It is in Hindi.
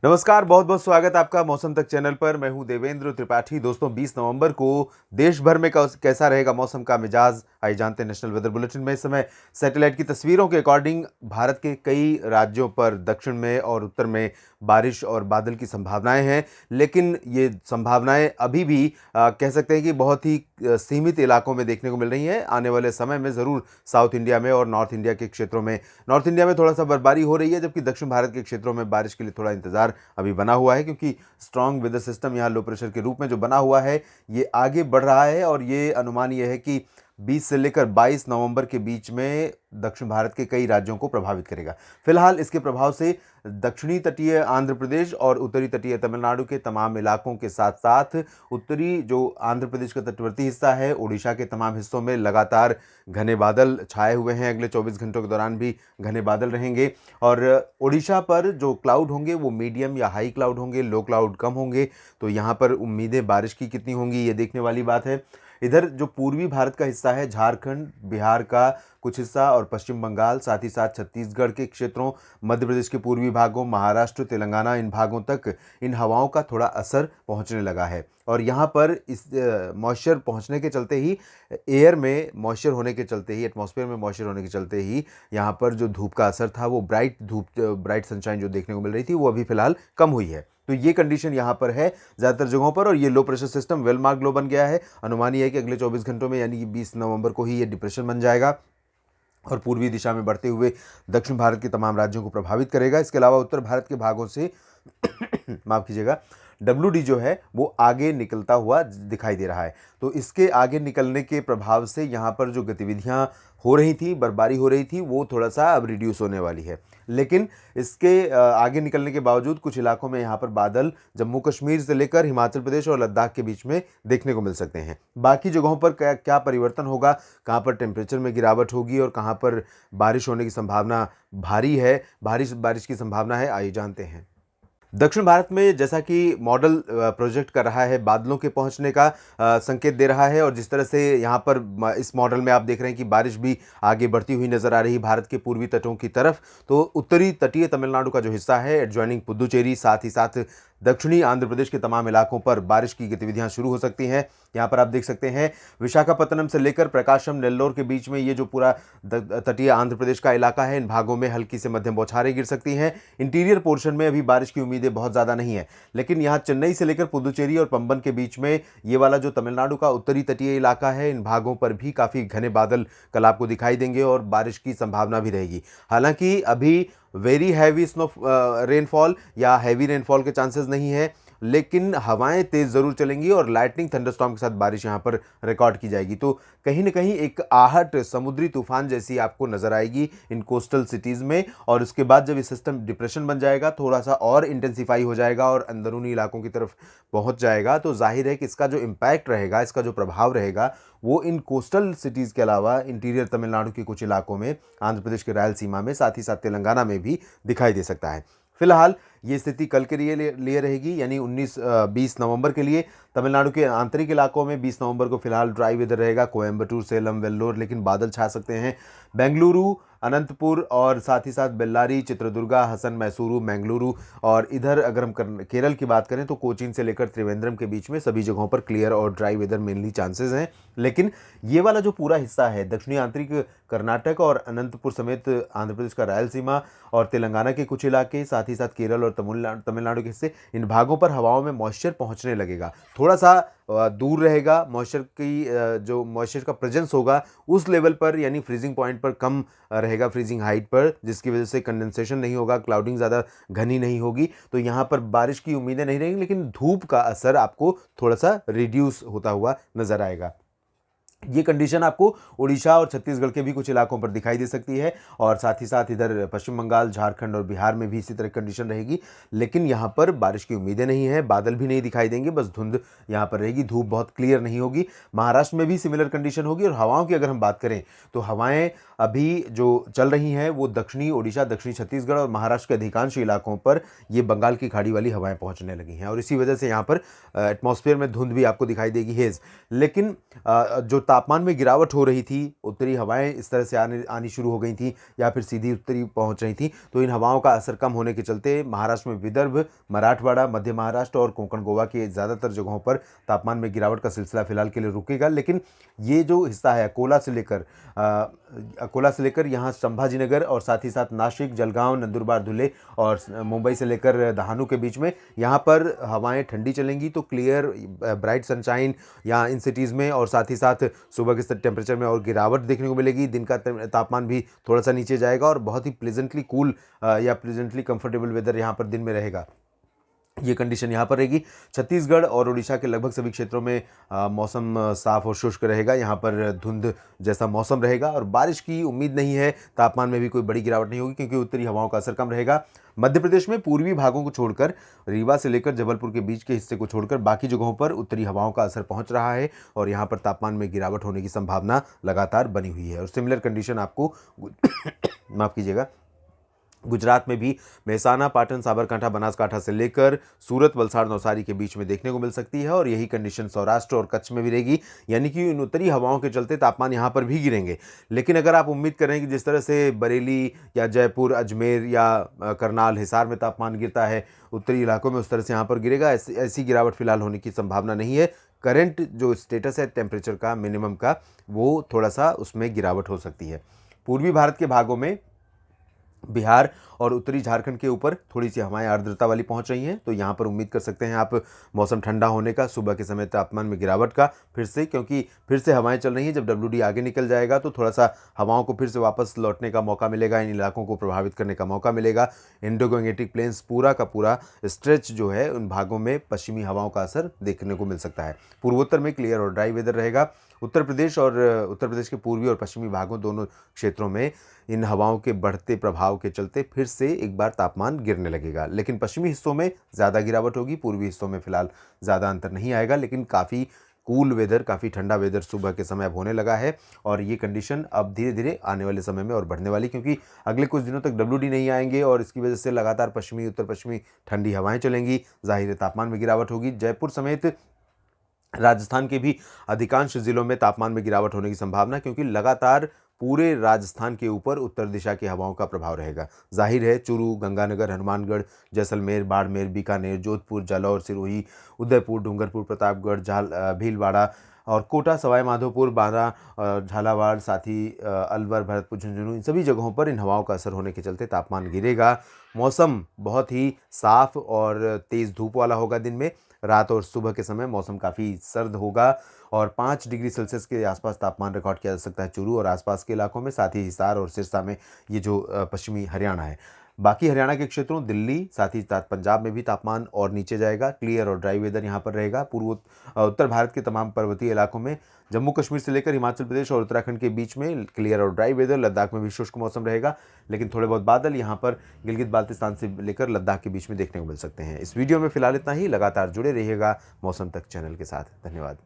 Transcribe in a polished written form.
नमस्कार, बहुत बहुत स्वागत है आपका मौसम तक चैनल पर। मैं हूं देवेंद्र त्रिपाठी। दोस्तों, 20 नवंबर को देश भर में कैसा रहेगा मौसम का मिजाज, आइए जानते हैं नेशनल वेदर बुलेटिन में। इस समय सैटेलाइट की तस्वीरों के अकॉर्डिंग भारत के कई राज्यों पर दक्षिण में और उत्तर में बारिश और बादल की संभावनाएं हैं। लेकिन ये संभावनाएं अभी भी कह सकते हैं कि बहुत ही सीमित इलाकों में देखने को मिल रही हैं। आने वाले समय में ज़रूर साउथ इंडिया में और नॉर्थ इंडिया के क्षेत्रों में, नॉर्थ इंडिया में थोड़ा सा बर्फबारी हो रही है, जबकि दक्षिण भारत के क्षेत्रों में बारिश के लिए थोड़ा इंतजार अभी बना हुआ है, क्योंकि स्ट्रॉन्ग वेदर सिस्टम यहाँ लो प्रेशर के रूप में जो बना हुआ है ये आगे बढ़ रहा है। और ये अनुमान ये है कि 20 से लेकर 22 नवंबर के बीच में दक्षिण भारत के कई राज्यों को प्रभावित करेगा। फिलहाल इसके प्रभाव से दक्षिणी तटीय आंध्र प्रदेश और उत्तरी तटीय तमिलनाडु के तमाम इलाकों के साथ साथ उत्तरी जो आंध्र प्रदेश का तटवर्ती हिस्सा है, उड़ीसा के तमाम हिस्सों में लगातार घने बादल छाए हुए हैं। अगले 24 घंटों के दौरान भी घने बादल रहेंगे और उड़ीसा पर जो क्लाउड होंगे वो मीडियम या हाई क्लाउड होंगे, लो क्लाउड कम होंगे। तो यहाँ पर उम्मीदें बारिश की कितनी होंगी ये देखने वाली बात है। इधर जो पूर्वी भारत का हिस्सा है, झारखंड, बिहार का कुछ हिस्सा और पश्चिम बंगाल, साथ ही साथ छत्तीसगढ़ के क्षेत्रों, मध्य प्रदेश के पूर्वी भागों, महाराष्ट्र, तेलंगाना, इन भागों तक इन हवाओं का थोड़ा असर पहुंचने लगा है। और यहाँ पर इस मॉइस्चर पहुंचने के चलते ही, एयर में मॉइस्चर होने के चलते ही, एटमॉस्फेयर में मॉइस्चर होने के चलते ही यहाँ पर जो धूप का असर था, वो ब्राइट धूप, ब्राइट सनशाइन जो देखने को मिल रही थी, वो अभी फिलहाल कम हुई है। तो ये कंडीशन यहाँ पर है ज़्यादातर जगहों पर। और ये low pressure system well mark low बन गया है। अनुमान ये है कि अगले 24 घंटों में यानी कि 20 नवंबर को ही ये डिप्रेशन बन जाएगा और पूर्वी दिशा में बढ़ते हुए दक्षिण भारत के तमाम राज्यों को प्रभावित करेगा। इसके अलावा उत्तर भारत के भागों से माफ़ कीजिएगा, WD जो है वो आगे निकलता हुआ दिखाई दे रहा है। तो इसके आगे निकलने के प्रभाव से यहाँ पर जो गतिविधियाँ हो रही थी, बर्फबारी हो रही थी, वो थोड़ा सा अब रिड्यूस होने वाली है। लेकिन इसके आगे निकलने के बावजूद कुछ इलाकों में यहाँ पर बादल जम्मू कश्मीर से लेकर हिमाचल प्रदेश और लद्दाख के बीच में देखने को मिल सकते हैं। बाकी जगहों पर क्या क्या परिवर्तन होगा, कहाँ पर टेम्परेचर में गिरावट होगी और कहाँ पर बारिश होने की संभावना भारी है, बारिश की संभावना है, आइए जानते हैं। दक्षिण भारत में जैसा कि मॉडल प्रोजेक्ट कर रहा है, बादलों के पहुंचने का संकेत दे रहा है। और जिस तरह से यहाँ पर इस मॉडल में आप देख रहे हैं कि बारिश भी आगे बढ़ती हुई नजर आ रही है भारत के पूर्वी तटों की तरफ। तो उत्तरी तटीय तमिलनाडु का जो हिस्सा है, एडजॉइनिंग पुदुचेरी, साथ ही साथ दक्षिणी आंध्र प्रदेश के तमाम इलाकों पर बारिश की गतिविधियां शुरू हो सकती हैं। यहाँ पर आप देख सकते हैं विशाखापत्तनम से लेकर प्रकाशम, नेल्लोर के बीच में ये जो पूरा तटीय आंध्र प्रदेश का इलाका है, इन भागों में हल्की से मध्यम बौछारें गिर सकती हैं। इंटीरियर पोर्शन में अभी बारिश की उम्मीदें बहुत ज़्यादा नहीं है, लेकिन यहाँ चेन्नई से लेकर पुदुचेरी और पंबन के बीच में ये वाला जो तमिलनाडु का उत्तरी तटीय इलाका है, इन भागों पर भी काफ़ी घने बादल कल आपको दिखाई देंगे और बारिश की संभावना भी रहेगी। हालांकि अभी वेरी हैवी स्नो रेनफॉल या हैवी रेनफॉल के चांसेस नहीं है, लेकिन हवाएं तेज जरूर चलेंगी और लाइटनिंग थंडरस्टॉर्म के साथ बारिश यहां पर रिकॉर्ड की जाएगी। तो कहीं ना कहीं एक आहट समुद्री तूफान जैसी आपको नजर आएगी इन कोस्टल सिटीज में। और उसके बाद जब ये सिस्टम डिप्रेशन बन जाएगा, थोड़ा सा और इंटेंसिफाई हो जाएगा और अंदरूनी इलाकों की तरफ पहुंच जाएगा, तो जाहिर है कि इसका जो इम्पैक्ट रहेगा, इसका जो प्रभाव रहेगा, वो इन कोस्टल सिटीज़ के अलावा इंटीरियर तमिलनाडु के कुछ इलाकों में, आंध्र प्रदेश के रायलसीमा में, साथ ही साथ तेलंगाना में भी दिखाई दे सकता है। फिलहाल ये स्थिति कल के लिए रहेगी, यानी 20 नवंबर के लिए। तमिलनाडु के आंतरिक इलाकों में 20 नवंबर को फिलहाल ड्राई वेदर रहेगा, कोयम्बटूर, सेलम, वेल्लोर, लेकिन बादल छा सकते हैं बेंगलुरु, अनंतपुर और साथ ही साथ बेल्लारी, चित्रदुर्गा, हसन, मैसूरू, मैंगलुरु। और इधर अगर हम केरल की बात करें तो कोचीन से लेकर त्रिवेंद्रम के बीच में सभी जगहों पर क्लियर और ड्राई वेदर मेनली चांसेस हैं। लेकिन ये वाला जो पूरा हिस्सा है, दक्षिणी आंतरिक कर्नाटक और अनंतपुर समेत आंध्र प्रदेश का रायलसीमा और तेलंगाना के कुछ इलाके, साथ ही साथ केरल और तमिलनाडु के हिस्से, इन भागों पर हवाओं में मॉइस्चर पहुंचने लगेगा। थोड़ा सा दूर रहेगा मॉइस्चर की, जो मॉइस्चर का प्रेजेंस होगा उस लेवल पर, यानी फ्रीजिंग पॉइंट पर कम रहेगा, फ्रीजिंग हाइट पर, जिसकी वजह से कंडेंसेशन नहीं होगा, क्लाउडिंग ज़्यादा घनी नहीं होगी। तो यहाँ पर बारिश की उम्मीदें नहीं रहेंगी, लेकिन धूप का असर आपको थोड़ा सा रिड्यूस होता हुआ नजर आएगा। ये कंडीशन आपको उड़ीसा और छत्तीसगढ़ के भी कुछ इलाकों पर दिखाई दे सकती है और साथ ही साथ इधर पश्चिम बंगाल, झारखंड और बिहार में भी इसी तरह कंडीशन रहेगी। लेकिन यहाँ पर बारिश की उम्मीदें नहीं है, बादल भी नहीं दिखाई देंगे, बस धुंध यहाँ पर रहेगी, धूप बहुत क्लियर नहीं होगी। महाराष्ट्र में भी सिमिलर कंडीशन होगी। और हवाओं की अगर हम बात करें तो हवाएं अभी जो चल रही हैं वो दक्षिणी उड़ीसा, दक्षिणी छत्तीसगढ़ और महाराष्ट्र के अधिकांश इलाकों पर ये बंगाल की खाड़ी वाली हवाएं पहुँचने लगी हैं और इसी वजह से यहाँ पर एटमॉस्फेयर में धुंध भी आपको दिखाई देगी, हेज। लेकिन जो तापमान में गिरावट हो रही थी, उत्तरी हवाएं इस तरह से आनी शुरू हो गई थी या फिर सीधी उत्तरी पहुंच रही थी, तो इन हवाओं का असर कम होने के चलते महाराष्ट्र में विदर्भ, मराठवाड़ा, मध्य महाराष्ट्र और कोंकण गोवा के ज़्यादातर जगहों पर तापमान में गिरावट का सिलसिला फिलहाल के लिए रुकेगा। लेकिन ये जो हिस्सा है अकोला से लेकर यहाँ संभाजीनगर और साथ ही साथ नासिक, जलगांव, नंदुरबार, धुले और मुंबई से लेकर दहानू के बीच में यहाँ पर हवाएं ठंडी चलेंगी। तो क्लियर ब्राइट सनशाइन यहाँ इन सिटीज़ में और साथ ही साथ सुबह के टेम्परेचर में और गिरावट देखने को मिलेगी। दिन का तापमान भी थोड़ा सा नीचे जाएगा और बहुत ही प्लेजेंटली कूल या प्लेजेंटली कंफर्टेबल वेदर यहाँ पर दिन में रहेगा। ये कंडीशन यहाँ पर रहेगी। छत्तीसगढ़ और उड़ीसा के लगभग सभी क्षेत्रों में मौसम साफ और शुष्क रहेगा। यहाँ पर धुंध जैसा मौसम रहेगा और बारिश की उम्मीद नहीं है। तापमान में भी कोई बड़ी गिरावट नहीं होगी क्योंकि उत्तरी हवाओं का असर कम रहेगा। मध्य प्रदेश में पूर्वी भागों को छोड़कर, रीवा से लेकर जबलपुर के बीच के हिस्से को छोड़कर बाकी जगहों पर उत्तरी हवाओं का असर पहुंच रहा है और यहाँ पर तापमान में गिरावट होने की संभावना लगातार बनी हुई है। और सिमिलर कंडीशन आपको माफ़ कीजिएगा, गुजरात में भी मेहसाना, पाटन, साबरकांठा, बनासकांठा से लेकर सूरत, वलसाड़, नवसारी के बीच में देखने को मिल सकती है और यही कंडीशन सौराष्ट्र और कच्छ में भी रहेगी। यानी कि इन उत्तरी हवाओं के चलते तापमान यहाँ पर भी गिरेंगे। लेकिन अगर आप उम्मीद कर रहे हैं कि जिस तरह से बरेली या जयपुर, अजमेर या करनाल, हिसार में तापमान गिरता है उत्तरी इलाकों में, उस तरह से यहाँ पर गिरेगा, ऐसी गिरावट फिलहाल होने की संभावना नहीं है। करंट जो स्टेटस है टेम्परेचर का मिनिमम का, वो थोड़ा सा उसमें गिरावट हो सकती है। पूर्वी भारत के भागों में बिहार और उत्तरी झारखंड के ऊपर थोड़ी सी हवाएं आर्द्रता वाली पहुंच रही हैं, तो यहाँ पर उम्मीद कर सकते हैं आप मौसम ठंडा होने का, सुबह के समय तापमान में गिरावट का फिर से, क्योंकि फिर से हवाएं चल रही हैं। जब WD आगे निकल जाएगा तो थोड़ा सा हवाओं को फिर से वापस लौटने का मौका मिलेगा, इन इलाकों को प्रभावित करने का मौका मिलेगा। इंडो गंगेटिक प्लेन्स पूरा का पूरा स्ट्रेच जो है, उन भागों में पश्चिमी हवाओं का असर देखने को मिल सकता है। पूर्वोत्तर में क्लियर और ड्राई वेदर रहेगा। उत्तर प्रदेश के पूर्वी और पश्चिमी भागों दोनों क्षेत्रों में इन हवाओं के बढ़ते प्रभाव के चलते फिर से एक बार तापमान गिरने लगेगा। लेकिन पश्चिमी हिस्सों में ज़्यादा गिरावट होगी, पूर्वी हिस्सों में फिलहाल ज़्यादा अंतर नहीं आएगा। लेकिन काफ़ी कूल वेदर, काफ़ी ठंडा वेदर सुबह के समय अब होने लगा है और ये कंडीशन अब धीरे धीरे आने वाले समय में और बढ़ने वाली, क्योंकि अगले कुछ दिनों तक WD नहीं आएंगे और इसकी वजह से लगातार पश्चिमी, उत्तर पश्चिमी ठंडी हवाएं चलेंगी। जाहिर है तापमान में गिरावट होगी। जयपुर समेत राजस्थान के भी अधिकांश जिलों में तापमान में गिरावट होने की संभावना, क्योंकि लगातार पूरे राजस्थान के ऊपर उत्तर दिशा की हवाओं का प्रभाव रहेगा। जाहिर है चूरू, गंगानगर, हनुमानगढ़, जैसलमेर, बाड़मेर, बीकानेर, जोधपुर, जालौर, सिरोही, उदयपुर, डूंगरपुर, प्रतापगढ़, भीलवाड़ा और कोटा, सवाई माधोपुर, बांदा, झालावाड़, साथ ही अलवर, भरतपुर, झुंझुनू, इन सभी जगहों पर इन हवाओं का असर होने के चलते तापमान गिरेगा। मौसम बहुत ही साफ और तेज़ धूप वाला होगा दिन में। रात और सुबह के समय मौसम काफ़ी सर्द होगा और 5 डिग्री सेल्सियस के आसपास तापमान रिकॉर्ड किया जा सकता है चूरू और आसपास के इलाकों में, साथ ही हिसार और सिरसा में, ये जो पश्चिमी हरियाणा है। बाकी हरियाणा के क्षेत्रों, दिल्ली, साथ ही साथ पंजाब में भी तापमान और नीचे जाएगा। क्लियर और ड्राई वेदर यहाँ पर रहेगा। उत्तर भारत के तमाम पर्वतीय इलाकों में, जम्मू कश्मीर से लेकर हिमाचल प्रदेश और उत्तराखंड के बीच में क्लियर और ड्राई वेदर। लद्दाख में भी शुष्क मौसम रहेगा, लेकिन थोड़े बहुत बादल यहाँ पर गिलगित बाल्तिस्तान से लेकर लद्दाख के बीच में देखने को मिल सकते हैं। इस वीडियो में फिलहाल इतना ही। लगातार जुड़े रहिएगा मौसम तक चैनल के साथ। धन्यवाद।